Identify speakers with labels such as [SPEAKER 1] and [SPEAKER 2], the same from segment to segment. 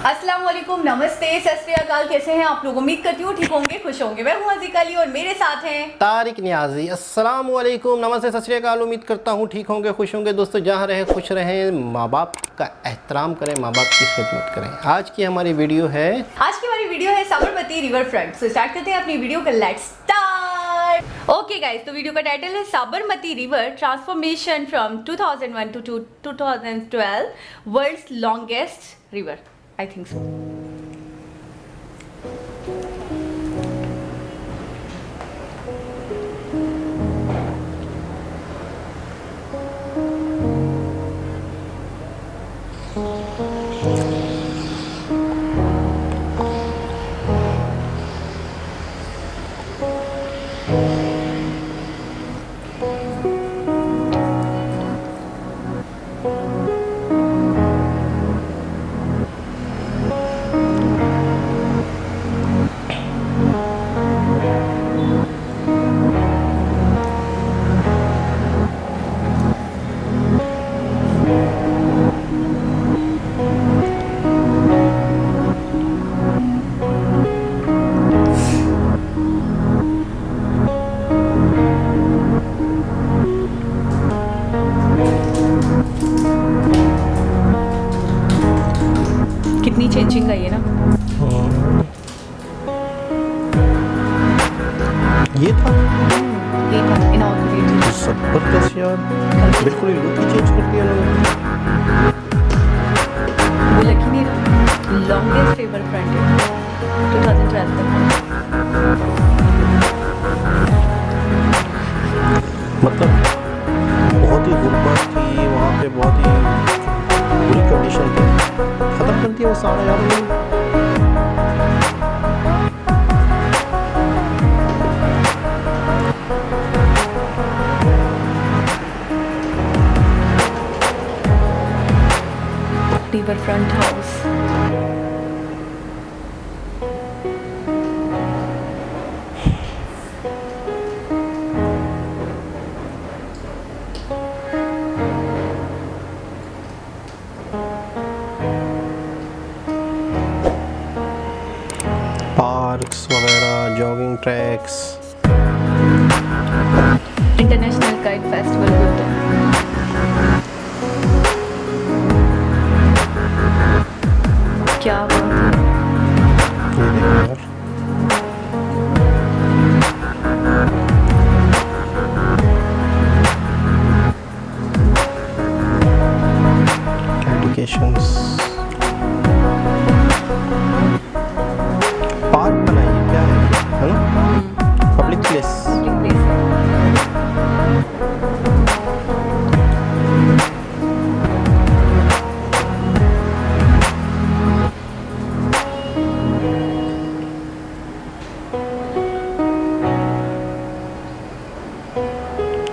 [SPEAKER 1] अस्सलाम वालेकुम, नमस्ते, सत श्री अकाल। कैसे हैं आप लोग? उम्मीद करती हूँ ठीक होंगे, खुश होंगे। मैं हूँ अज़ीज़ा अली और मेरे साथ हैं
[SPEAKER 2] तारिक नियाजी। अस्सलाम वालेकुम, नमस्ते, सत श्री अकाल। उम्मीद करता हूँ ठीक होंगे, खुश होंगे। दोस्तों, जहाँ रहे खुश रहें, माँ बाप का एहतराम करें, माँ बाप की खिदमत करें। आज की हमारी वीडियो है
[SPEAKER 1] Sabarmati riverfront. So start करते हैं अपनी वीडियो का। Let's start. ओके गाइस, तो वीडियो का टाइटल है Sabarmati river transformation from 2001 to 2012 world's longest river. I think so. कितनी चेंजिंग आई है ना।
[SPEAKER 2] ये था
[SPEAKER 1] इनॉग्रेटेड।
[SPEAKER 2] जबरदस्त यार, बिल्कुल ही लुक ही चेंज कर दिया उन्होंने।
[SPEAKER 1] वो लग ही नहीं रहा। लॉन्गेस्ट रिवर फ्रंट है 2012 तक।
[SPEAKER 2] मतलब बहुत ही गुर्बत थी वहाँ पे, बहुत ही बुरी कंडीशन थी। ख़त्म कर दिया वो सारा यार उन्होंने।
[SPEAKER 1] River front house.
[SPEAKER 2] पार्क्स वगैरह, jogging tracks.
[SPEAKER 1] International kite festival होता है। क्या बात है।
[SPEAKER 2] ये देखो यार, एप्लीकेशंस। पार्क बनाइए, क्या है ना? Public place.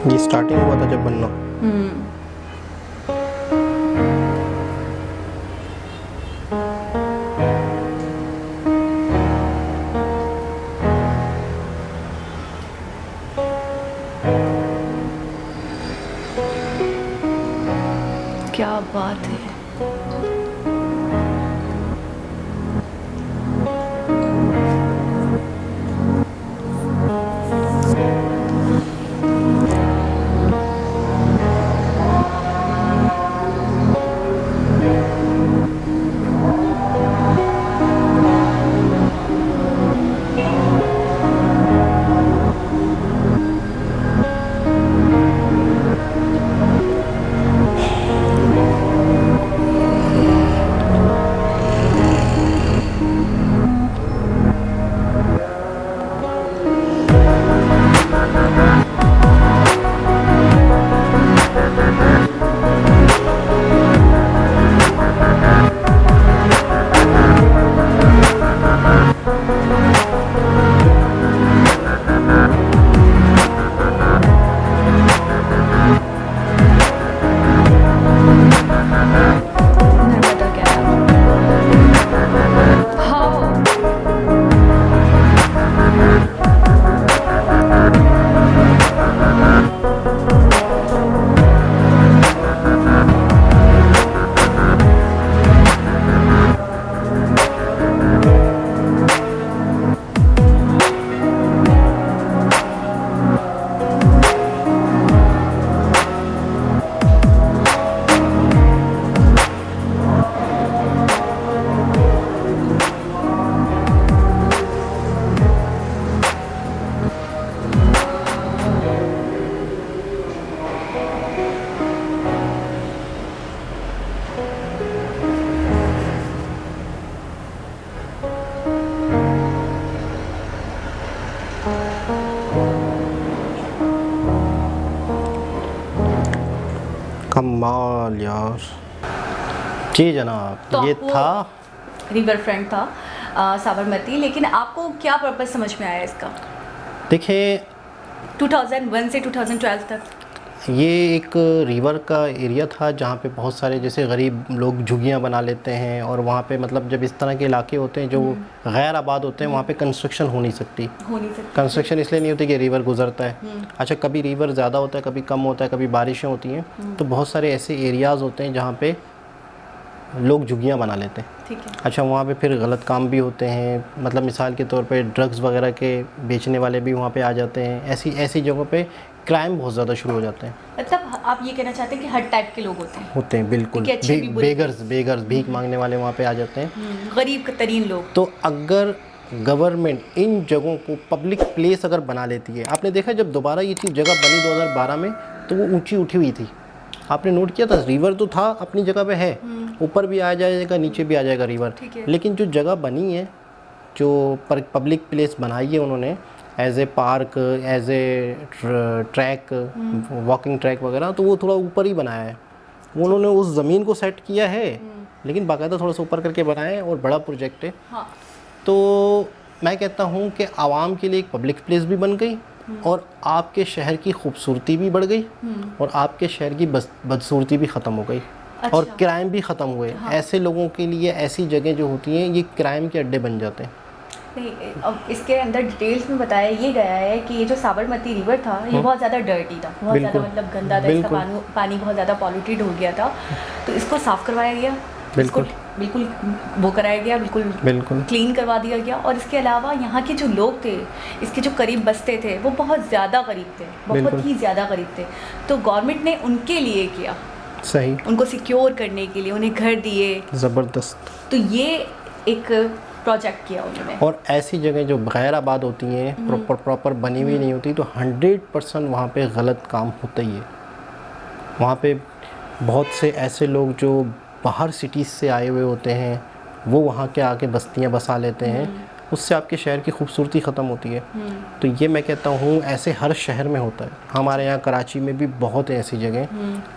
[SPEAKER 2] ये स्टार्टिंग हुआ था जब बनना।
[SPEAKER 1] क्या बात है।
[SPEAKER 2] हाल यार। जी जनाब,
[SPEAKER 1] तो
[SPEAKER 2] ये
[SPEAKER 1] आपको
[SPEAKER 2] था
[SPEAKER 1] रिवर फ्रंट था साबरमती, लेकिन आपको क्या पर्पस समझ में आया इसका
[SPEAKER 2] देखिए
[SPEAKER 1] 2001 से 2012 तक?
[SPEAKER 2] ये एक रिवर का एरिया था जहाँ पे बहुत सारे जैसे गरीब लोग झुग्गियाँ बना लेते हैं, और वहाँ पे मतलब जब इस तरह के इलाके होते हैं जो गैर आबाद होते हैं वहाँ पे कंस्ट्रक्शन हो नहीं सकती। कंस्ट्रक्शन इसलिए नहीं होती कि रिवर गुजरता है। अच्छा, कभी रिवर ज़्यादा होता है, कभी कम होता है, कभी बारिशें होती हैं, तो बहुत सारे ऐसे एरियाज़ होते हैं जहाँ पे लोग झुग्गियाँ बना लेते हैं।
[SPEAKER 1] ठीक है।
[SPEAKER 2] अच्छा, वहाँ पे फिर गलत काम भी होते हैं, मतलब मिसाल के तौर पे ड्रग्स वगैरह के बेचने वाले भी वहाँ पे आ जाते हैं। ऐसी ऐसी जगहों पे क्राइम बहुत ज़्यादा शुरू हो जाते हैं।
[SPEAKER 1] मतलब आप ये कहना चाहते हैं कि हर टाइप के लोग होते हैं?
[SPEAKER 2] बिल्कुल।
[SPEAKER 1] ठीक है, अच्छे भी बुरे
[SPEAKER 2] बेगर्स भीख मांगने वाले वहाँ पे आ जाते हैं,
[SPEAKER 1] गरीब तरीन लोग।
[SPEAKER 2] तो अगर गवर्नमेंट इन जगहों को पब्लिक प्लेस अगर बना लेती है, आपने देखा जब दोबारा ये चीज़ जगह बनी 2012 में तो वो ऊंची उठी हुई थी। आपने नोट किया था, रिवर तो था अपनी जगह पे है, ऊपर भी आ जाएगा नीचे भी आ जाएगा रिवर, लेकिन जो जगह बनी है, जो पब्लिक प्लेस बनाई है उन्होंने as a park, as a track, walking track वगैरह, तो वो थोड़ा ऊपर ही बनाया है। उन्होंने उस ज़मीन को सेट किया है, लेकिन बाकायदा थोड़ा सा ऊपर करके बनाया है, और बड़ा प्रोजेक्ट है।
[SPEAKER 1] हाँ।
[SPEAKER 2] तो मैं कहता हूँ कि आवाम के लिए एक पब्लिक प्लेस भी बन गई, और आपके शहर की खूबसूरती भी बढ़ गई, और आपके शहर की बदसूरती भी ख़त्म हो गई।
[SPEAKER 1] अच्छा।
[SPEAKER 2] और क्राइम भी ख़त्म हुए।
[SPEAKER 1] हाँ।
[SPEAKER 2] ऐसे लोगों के लिए ऐसी जगह जो होती हैं ये क्राइम के अड्डे बन जाते हैं।
[SPEAKER 1] नहीं, अब इसके अंदर डिटेल्स में बताया ये गया है कि ये जो साबरमती रिवर था ये बहुत ज़्यादा डर्टी था, बहुत ज़्यादा मतलब गंदा था, इसका पानी बहुत ज़्यादा पॉल्यूटेड हो गया था, तो इसको साफ़ करवाया गया, बिल्कुल वो कराया गया, बिल्कुल क्लीन करवा दिया गया। और इसके अलावा यहाँ के जो लोग थे, इसके जो करीब बसते थे, वो बहुत ज़्यादा गरीब थे, बहुत ही ज़्यादा गरीब थे, तो गवर्नमेंट ने उनके लिए किया, सही, उनको सिक्योर करने के लिए उन्हें घर दिए, ज़बरदस्त। तो ये एक प्रोजेक्ट किया उन्होंने। और
[SPEAKER 2] ऐसी जगह जो गैर आबाद होती हैं, प्रॉपर बनी हुई नहीं होती, तो 100% वहाँ पे गलत काम होता ही है। वहाँ पे बहुत से ऐसे लोग जो बाहर सिटीज़ से आए हुए होते हैं, वो वहाँ के आके बस्तियाँ बसा लेते हैं, उससे आपके शहर की खूबसूरती ख़त्म होती है। तो ये मैं कहता हूँ ऐसे हर शहर में होता है। हमारे यहाँ कराची में भी बहुत है ऐसी जगह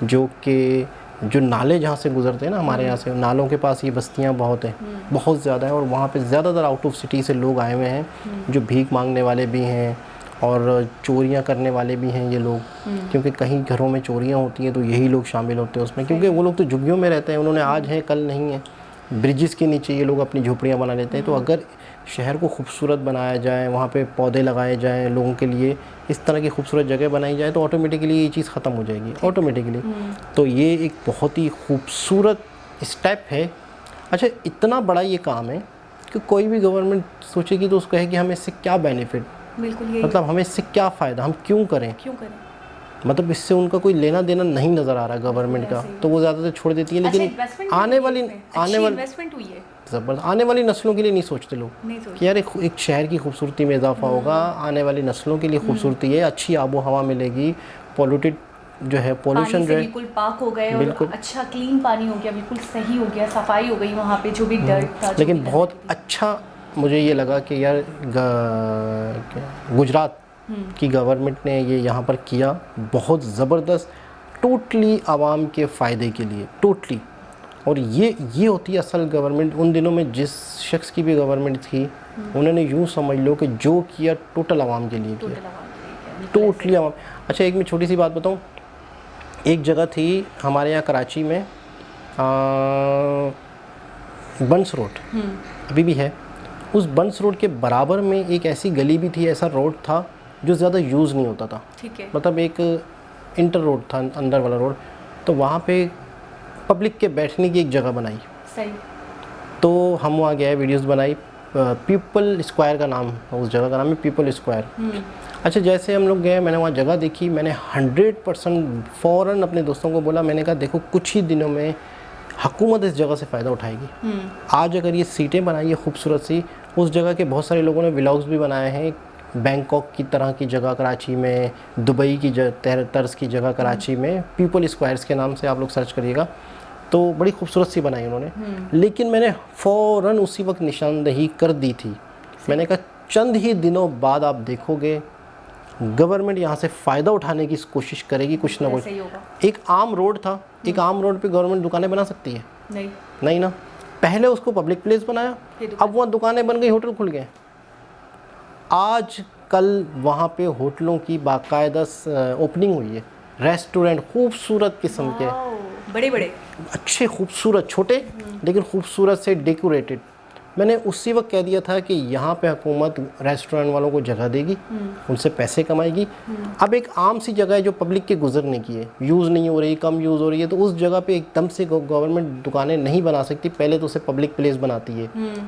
[SPEAKER 2] जो कि जो नाले जहाँ से गुजरते हैं ना, हमारे यहाँ से नालों के पास ये बस्तियाँ बहुत हैं, बहुत ज़्यादा है, और वहाँ पे ज़्यादातर आउट ऑफ सिटी से लोग आए हुए हैं, जो भीख मांगने वाले भी हैं और चोरियां करने वाले भी हैं ये लोग, क्योंकि कहीं घरों में चोरियां होती हैं तो यही लोग शामिल होते हैं उसमें, क्योंकि वो लोग तो झुग्गियों में रहते हैं, उन्होंने आज है कल नहीं है। ब्रिजेस के नीचे ये लोग अपनी झोपड़ियां बना लेते हैं। तो अगर शहर को खूबसूरत बनाया जाए, वहाँ पे पौधे लगाए जाएँ लोगों के लिए, इस तरह की खूबसूरत जगह बनाई जाए, तो ऑटोमेटिकली ये चीज़ ख़त्म हो जाएगी ऑटोमेटिकली। तो ये एक बहुत ही खूबसूरत स्टेप है। अच्छा, इतना बड़ा ये काम है कि कोई भी गवर्नमेंट सोचेगी तो उसको है कि हमें इससे क्या बेनिफिट, मतलब हमें इससे क्या फ़ायदा, हम क्यों करें, मतलब इससे उनका कोई लेना देना नहीं नज़र आ रहा गवर्नमेंट का, तो वो ज़्यादातर छोड़ देती है। लेकिन आने वाली ज़बरदस्त आने वाली नस्लों के लिए नहीं सोचते लोग कि यार एक शहर की खूबसूरती में इजाफा होगा, आने वाली नस्लों के लिए खूबसूरती है, अच्छी आबो हवा मिलेगी, पॉल्यूटेड जो है पोल्यूशन जो है
[SPEAKER 1] बिल्कुल पाक हो गए, और अच्छा क्लीन पानी हो गया, बिल्कुल सही हो गया, सफाई हो गई वहाँ पे जो भी डर्ट था।
[SPEAKER 2] लेकिन बहुत अच्छा मुझे ये लगा कि यार गुजरात की गवर्नमेंट ने ये यहाँ पर किया, बहुत ज़बरदस्त, टोटली आवाम के फ़ायदे के लिए, टोटली। और ये होती है असल गवर्नमेंट। उन दिनों में जिस शख्स की भी गवर्नमेंट थी, उन्होंने यूँ समझ लो कि जो किया टोटल आवाम के लिए किया, टोटली आवाम। अच्छा, एक मैं छोटी सी बात बताऊँ, एक जगह थी हमारे यहाँ कराची में, बंस रोड, अभी भी है। उस बंस रोड के बराबर में एक ऐसी गली भी थी, ऐसा रोड था जो ज़्यादा यूज़ नहीं होता था,
[SPEAKER 1] ठीक है,
[SPEAKER 2] मतलब एक इंटर रोड था, अंदर वाला रोड। तो वहाँ पे पब्लिक के बैठने की एक जगह बनाई,
[SPEAKER 1] सही।
[SPEAKER 2] तो हम वहाँ गए, वीडियोस बनाई, पीपल स्क्वायर का नाम, उस जगह का नाम है पीपल स्क्वायर। अच्छा, जैसे हम लोग गए, मैंने वहाँ जगह देखी, मैंने 100% फ़ौरन अपने दोस्तों को बोला, मैंने कहा देखो कुछ ही दिनों में हुकूमत इस जगह से फ़ायदा उठाएगी। आज अगर ये सीटें बनाई है खूबसूरत सी, उस जगह के बहुत सारे लोगों ने व्लॉग्स भी बनाए हैं, बैंकॉक की तरह की जगह कराची में, दुबई की तर्ज की जगह कराची में, पीपल स्क्वायर्स के नाम से आप लोग सर्च करिएगा, तो बड़ी खूबसूरत सी बनाई उन्होंने। लेकिन मैंने फ़ौरन उसी वक्त निशानदेही कर दी थी, मैंने कहा चंद ही दिनों बाद आप देखोगे गवर्नमेंट यहाँ से फ़ायदा उठाने की कोशिश करेगी कुछ ना कुछ।
[SPEAKER 1] ऐसा ही होगा।
[SPEAKER 2] एक आम रोड था, एक आम रोड पे गवर्नमेंट दुकानें बना सकती है?
[SPEAKER 1] नहीं।
[SPEAKER 2] नहीं ना। पहले उसको पब्लिक प्लेस बनाया, अब वहाँ दुकानें बन गई, होटल खुल गए। आज कल वहाँ पे होटलों की बाकायदा ओपनिंग हुई है, रेस्टोरेंट खूबसूरत किस्म के,
[SPEAKER 1] बड़े बड़े
[SPEAKER 2] अच्छे खूबसूरत, छोटे लेकिन खूबसूरत से डेकोरेटेड। मैंने उसी वक्त कह दिया था कि यहाँ पे हुकूमत रेस्टोरेंट वालों को जगह देगी, उनसे पैसे कमाएगी। अब एक आम सी जगह है जो पब्लिक के गुजरने की है, यूज़ नहीं हो रही, कम यूज़ हो रही है, तो उस जगह पे एकदम से गवर्नमेंट दुकानें नहीं बना सकती। पहले तो उसे पब्लिक प्लेस बनाती है,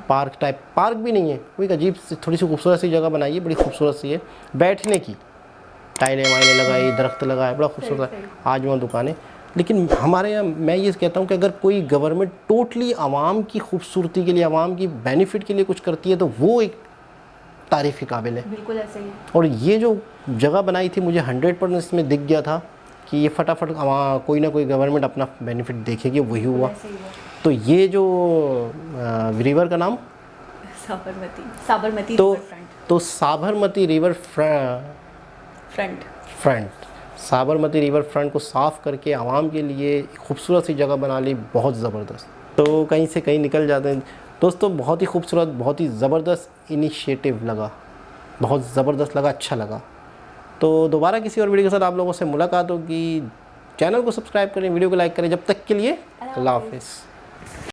[SPEAKER 2] पार्क टाइप, पार्क भी नहीं है, कोई अजीब सी थोड़ी सी खूबसूरत सी जगह बनाई है, बड़ी खूबसूरत सी है बैठने की, टाइलें वाइलें लगाई, दरख्त लगाए, बड़ा खूबसूरत है। आज वहाँ दुकानें, लेकिन हमारे यहाँ मैं ये कहता हूँ कि अगर कोई गवर्नमेंट टोटली आवाम की खूबसूरती के लिए, आवाम की बेनिफिट के लिए कुछ करती है तो वो एक तारीफ़ के काबिल है।
[SPEAKER 1] बिल्कुल ऐसे ही।
[SPEAKER 2] और ये जो जगह बनाई थी, मुझे 100% इसमें दिख गया था कि ये फटाफट कोई ना कोई गवर्नमेंट अपना बेनिफिट देखेगी, वही हुआ। तो ये जो रिवर का नाम साबरमती तो Sabarmati river front Sabarmati river front को साफ़ करके आवाम के लिए खूबसूरत सी जगह बना ली, बहुत ज़बरदस्त। तो कहीं से कहीं निकल जाते हैं दोस्तों, बहुत ही खूबसूरत, बहुत ही ज़बरदस्त इनिशिएटिव लगा, बहुत ज़बरदस्त लगा, अच्छा लगा। तो दोबारा किसी और वीडियो के साथ आप लोगों से मुलाकात होगी। चैनल को सब्सक्राइब करें, वीडियो को लाइक करें। जब तक के लिए अल्लाह हाफ़िज़।